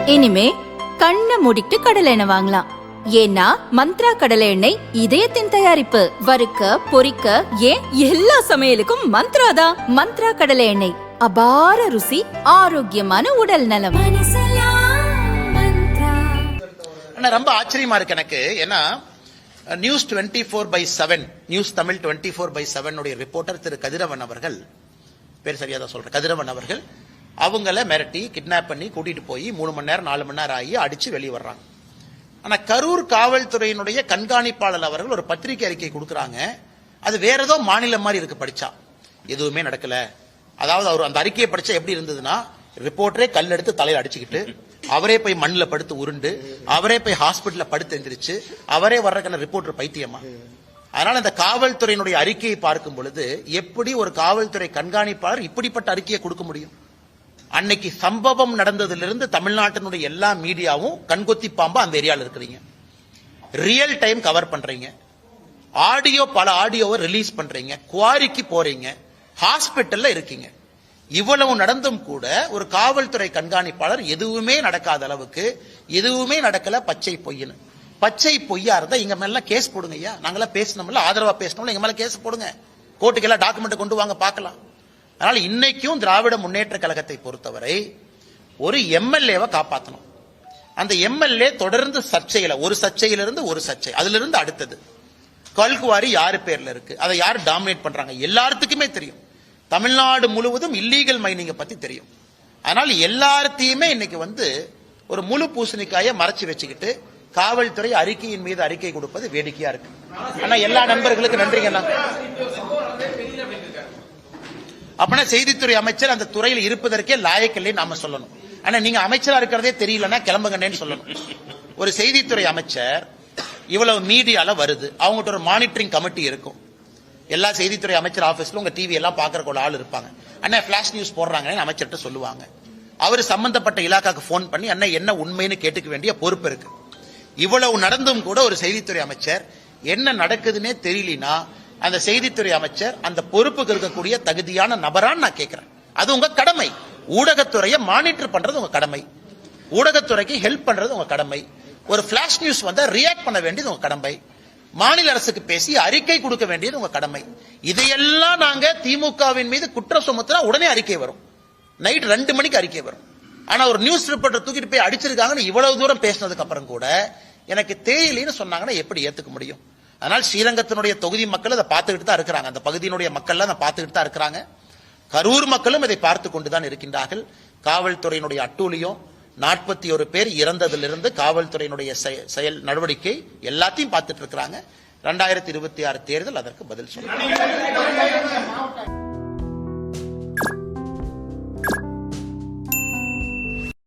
இனிமே கண்ணை மூடிட்டு கடலை எண்ணெய் வாங்கலாம். ஏன்னா மந்த்ரா கடலை எண்ணெய் இதயத்தின் தயாரிப்பு. வறுக்க பொரிக்க ஏன் எல்லா சமையலுக்கும் மந்த்ரா தான். மந்த்ரா கடலை எண்ணெய், அபார ருசி, ஆரோக்கியமான உடல் நலம். ரொம்ப ஆச்சரியமா இருக்கு எனக்கு. ஏன்னா நியூஸ் 24/7 நியூஸ் தமிழ் 24/7 உடைய ரிப்போர்ட்டர் திரு கதிரவன் அவர்கள், பேர் சரியா தான் சொல்றேன், கதிரவன் அவர்கள் அவங்கள மிரட்டி கிட்னாப் பண்ணி கூட்டிட்டு போய் 3 மணி நேரம் 4 மணி நேரம் ஆகி அடிச்சு வெளியே வர்றாங்க. ஆனா கரூர் காவல்துறையினுடைய கண்காணிப்பாளர் அவர்கள் ஒரு பத்திரிகை அறிக்கை கொடுக்கறாங்க. அது வேற ஏதோ மாநிலம் மாதிரி இருக்கு. படிச்சா எதுவுமே நடக்கல. அதாவது அவர் அந்த அறிக்கையை படிச்சா எப்படி இருந்ததுன்னா, ரிப்போர்ட்டரே கல் எடுத்து தலையில அடிச்சுக்கிட்டு, அவரே போய் மண்ணில் படுத்து உருண்டு, அவரே போய் ஹாஸ்பிட்டல்ல படுத்து எந்திரிச்சு, அவரே வர்றதுக்கான ரிப்போர்ட்டர் பைத்தியமா? அதனால இந்த காவல்துறையினுடைய அறிக்கையை பார்க்கும் பொழுது எப்படி ஒரு காவல்துறை கண்காணிப்பாளர் இப்படிப்பட்ட அறிக்கையை கொடுக்க முடியும்? அன்னைக்கு சம்பவம் நடந்ததிலிருந்து தமிழ்நாட்டினுடைய எல்லா மீடியாவும் கண்கொத்தி பாம்பா அந்த ஏரியாவில் இருக்கிறீங்க. ரியல் டைம் கவர் பண்றீங்க, ஆடியோ பல ஆடியோவை ரிலீஸ் பண்றீங்க, குவாரிக்கு போறீங்க, ஹாஸ்பிட்டல்ல இருக்கீங்க. இவ்வளவு நடந்தும் கூட ஒரு காவல்துறை கண்காணிப்பாளர் எதுவுமே நடக்காத அளவுக்கு எதுவுமே நடக்கல, பச்சை பொய்னு. பச்சை பொய்யா இருந்தா எங்க மேல கேஸ் போடுங்க ஐயா. நாங்களாம் பேசணும்ல, ஆதரவா பேசணும்ல, எங்க மேல கேஸ் போடுங்க, கோர்ட்டுக்கு எல்லாம் டாக்குமெண்ட் கொண்டு வாங்க பார்க்கலாம். அதனால இன்னைக்கும் திராவிட முன்னேற்ற கழகத்தை பொறுத்தவரை ஒரு எம்எல்ஏவை காப்பாற்றணும். அந்த எம்எல்ஏ தொடர்ந்து சர்ச்சையில, ஒரு சர்ச்சையிலிருந்து ஒரு சர்ச்சை, அதுல இருந்து அடுத்தது. கல்குவாரி யாரு பேர்ல இருக்கு, அதை யாரு டாமினேட் பண்றாங்க எல்லாத்துக்குமே தெரியும். தமிழ்நாடு முழுவதும் இல்லீகல் மைனிங்க பத்தி தெரியும். அதனால எல்லாத்தையுமே இன்னைக்கு ஒரு முழு பூசணிக்காயை மறைச்சு வச்சுக்கிட்டு காவல்துறை அறிக்கையின் மீது அறிக்கை கொடுப்பது வேடிக்கையா இருக்கு. ஆனா எல்லா நண்பர்களுக்கு நன்றிங்கண்ணா. அப்படின்னா செய்தித்துறை அமைச்சர் அந்த துறையில் இருப்பதற்கே லாயக்கில்லை நாம சொல்லணும். ஆனா நீங்க அமைச்சரா இருக்கிறதே தெரியலன்னா கிளம்புங்கன்னு சொல்லணும். ஒரு செய்தித்துறை அமைச்சர் இவ்வளவு மீடியால வருது, அவங்ககிட்ட ஒரு மானிட்டரிங் கமிட்டி இருக்கும். எல்லா செய்தித்துறை அமைச்சர் ஆபீஸ்ல உங்க டிவி எல்லாம் பாக்குறக்கு ஒரு ஆள் இருப்பாங்க. அண்ணா பிளாஷ் நியூஸ் போடுறாங்கன்னு அமைச்சர்கிட்ட சொல்லுவாங்க. அவர் சம்பந்தப்பட்ட இலாக்காக்கு போன் பண்ணி அண்ணா என்ன உண்மைன்னு கேட்டுக்க வேண்டிய பொறுப்பு இருக்கு. இவ்வளவு நடந்தும் கூட ஒரு செய்தித்துறை அமைச்சர் என்ன நடக்குதுன்னே தெரியலனா அந்த செய்தித்துறை அமைச்சர் அந்த பொறுப்புக்கு இருக்கக்கூடிய தகுதியான நபரான்னு நான் கேட்கிறேன். அது உங்க கடமை. ஊடகத்துறையை மானிட்டர் பண்றது உங்க கடமை, ஊடகத்துறைக்கு ஹெல்ப் பண்றது உங்க கடமை. ஒரு பிளாஷ் நியூஸ் வந்தா ரியாக்ட் பண்ண வேண்டியது உங்க கடமை, மாநில அரசுக்கு பேசி அறிக்கை கொடுக்க வேண்டியது உங்க கடமை. இதையெல்லாம் நாங்க திமுகவின் மீது குற்றம் சுமத்தினா உடனே அறிக்கை வரும், நைட் 2 மணிக்கு அறிக்கை வரும். ஆனா ஒரு நியூஸ் ரிப்போர்ட்டர் தூக்கிட்டு போய் அடிச்சிருக்காங்கன்னு இவ்வளவு தூரம் பேசினதுக்கு அப்புறம் கூட எனக்கு தேயிலைன்னு சொன்னாங்கன்னா எப்படி ஏத்துக்க முடியும்? அதனால் ஸ்ரீரங்கத்தினுடைய தொகுதி மக்கள் அதை பார்த்துக்கிட்டு தான் இருக்கிறாங்க, அந்த பகுதியினுடைய மக்கள் அதை பார்த்துக்கிட்டு தான் இருக்கிறாங்க. கரூர் மக்களும் இதை பார்த்து கொண்டுதான் இருக்கின்றார்கள். காவல்துறையினுடைய அட்டூழியம், 41 பேர் இறந்ததிலிருந்து காவல்துறையினுடைய செயல் நடவடிக்கை எல்லாத்தையும் பார்த்துட்டு இருக்கிறாங்க. 2026 தேர்தல் அதற்கு பதில் சொல்லுங்க.